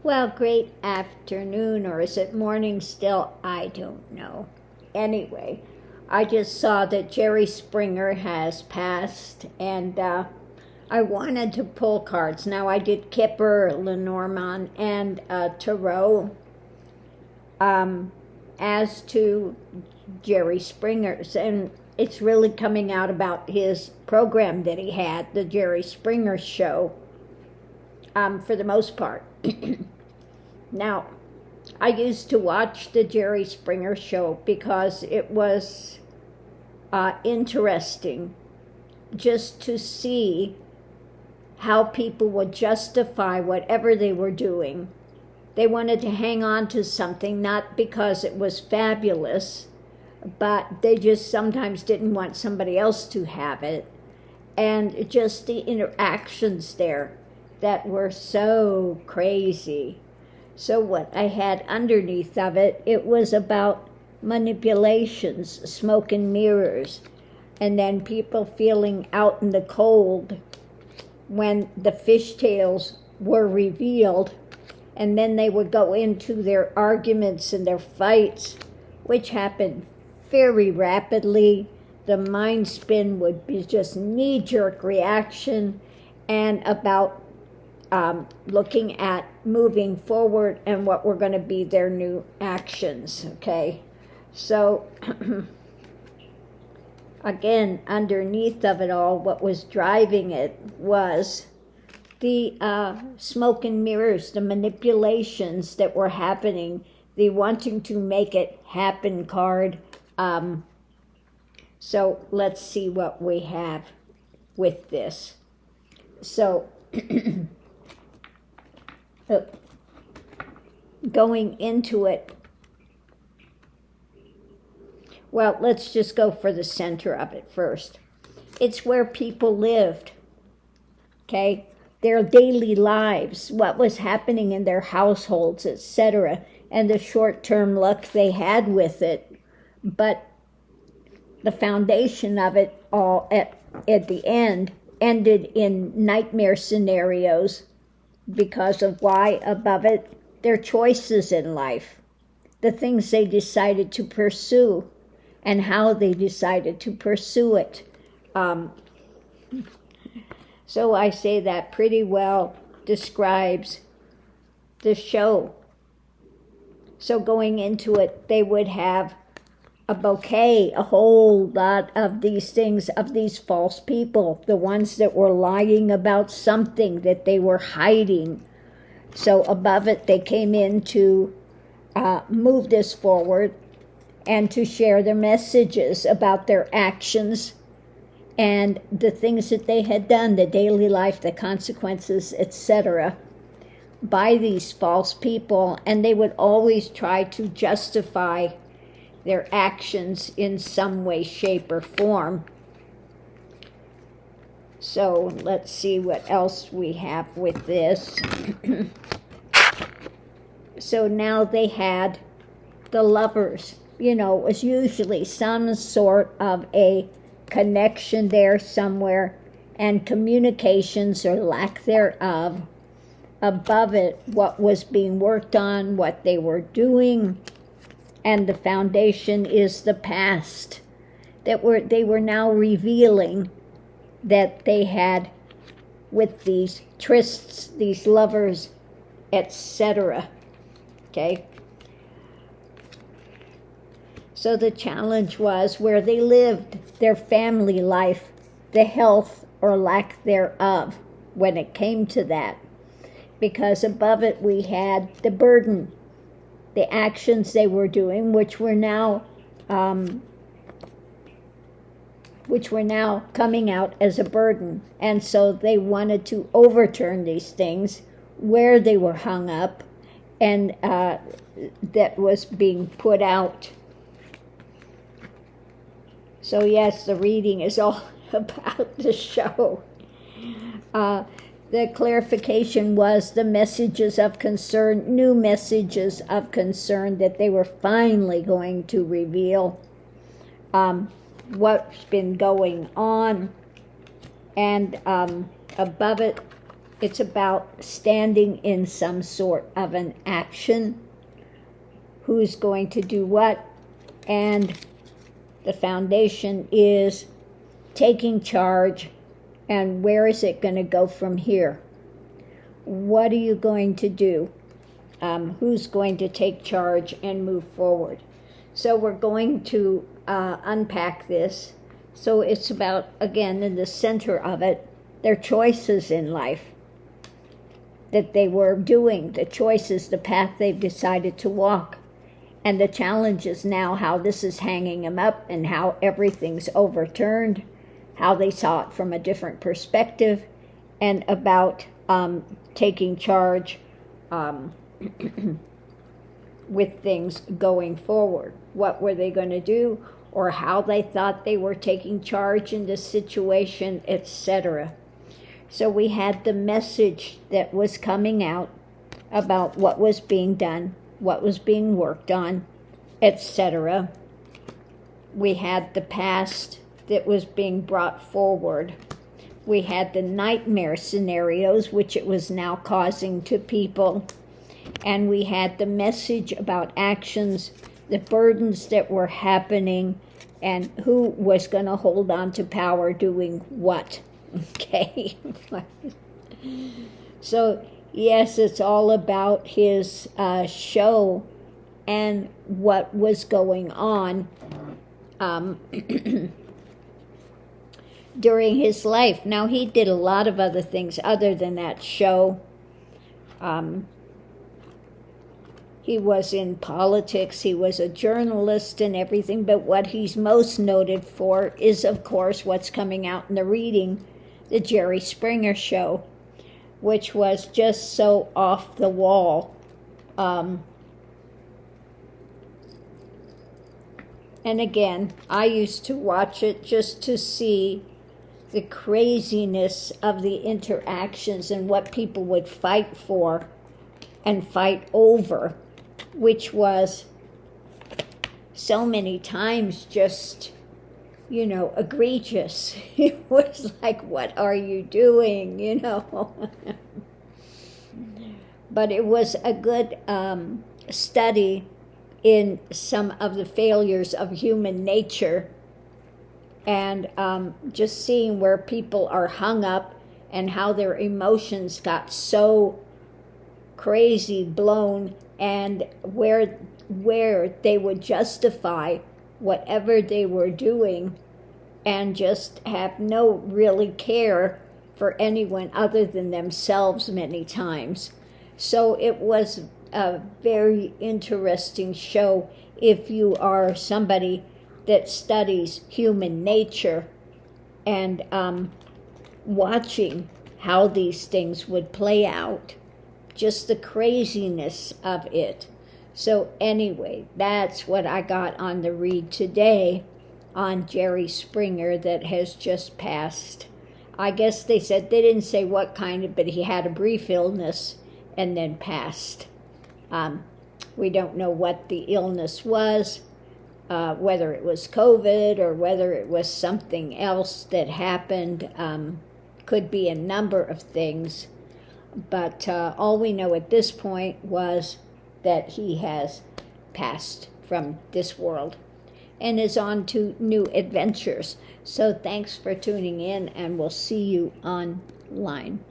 Well, great afternoon, or is it morning still? I don't know. Anyway, I just saw that Jerry Springer has passed, and I wanted to pull cards. Now, I did Kipper, Lenormand, and Tarot. As to Jerry Springer's, and it's really coming out about his program that he had, the Jerry Springer Show, for the most part. Now, I used to watch the Jerry Springer Show because it was interesting just to see how people would justify whatever they were doing. They wanted to hang on to something, not because it was fabulous, but they just sometimes didn't want somebody else to have it. And just the interactions there that were so crazy. So what I had underneath of it, it was about manipulations, smoke and mirrors, and then people feeling out in the cold when the fishtails were revealed, and then they would go into their arguments and their fights, which happened very rapidly. The mind spin would be just knee-jerk reaction, and about looking at moving forward and what were going to be their new actions, okay? So, again, underneath of it all, what was driving it was the smoke and mirrors, the manipulations that were happening, the wanting to make it happen card. So let's see what we have with this. So, going into it, well, let's just go for the center of it first. It's where people lived, okay? Their daily lives, what was happening in their households, etc., and the short-term luck they had with it. But the foundation of it all at the end ended in nightmare scenarios because of why above it, their choices in life, the things they decided to pursue and how they decided to pursue it. So I say that pretty well describes the show. So going into it, they would have a bouquet, a whole lot of these things, of these false people, the ones that were lying about something that they were hiding. So above it, they came in to move this forward and to share their messages about their actions and the things that they had done, the daily life, the consequences, etc., by these false people. And they would always try to justify their actions in some way, shape, or form. So let's see what else we have with this. So now they had the lovers. You know, it was usually some sort of a connection there somewhere, and communications or lack thereof. Above it, what was being worked on, what they were doing, and the foundation is the past. They were now revealing that they had with these trysts, these lovers, etc. Okay? So the challenge was where they lived, their family life, the health or lack thereof, when it came to that. Because above it we had the burden, the actions they were doing, which were now coming out as a burden. And so they wanted to overturn these things where they were hung up, and that was being put out. So yes, the reading is all about the show. The clarification was the messages of concern, new messages of concern that they were finally going to reveal what's been going on. And above it, It's about standing in some sort of an action. Who's going to do what? And the foundation is taking charge. And where is it going to go from here? What are you going to do? Who's going to take charge and move forward? So we're going to unpack this. So it's about, again, in the center of it, their choices in life that they were doing, the choices, the path they've decided to walk, and the challenges now, how this is hanging them up and how everything's overturned, how they saw it from a different perspective, and about taking charge with things going forward. What were they going to do, or how they thought they were taking charge in this situation, etc. So we had the message that was coming out about what was being done, what was being worked on, etc. We had the past that was being brought forward. We had the nightmare scenarios, which it was now causing to people. And we had the message about actions, the burdens that were happening, and who was going to hold on to power doing what. Okay. So, yes, it's all about his show and what was going on during his life. Now, he did a lot of other things other than that show. He was in politics, he was a journalist and everything, but what he's most noted for is, of course, what's coming out in the reading, the Jerry Springer show, which was just so off the wall. And again, I used to watch it just to see the craziness of the interactions and what people would fight for and fight over, which was so many times just, egregious. It was like, what are you doing, But it was a good study in some of the failures of human nature, and just seeing where people are hung up and how their emotions got so crazy blown, and where they would justify whatever they were doing and just have no really care for anyone other than themselves many times. So it was a very interesting show if you are somebody that studies human nature, and watching how these things would play out, just the craziness of it. So anyway, that's what I got on the read today on Jerry Springer that has just passed. I guess they said, they didn't say what kind of, but he had a brief illness and then passed. We don't know what the illness was, whether it was COVID or whether it was something else that happened. Could be a number of things. But all we know at this point was that he has passed from this world and is on to new adventures. So thanks for tuning in, and we'll see you online.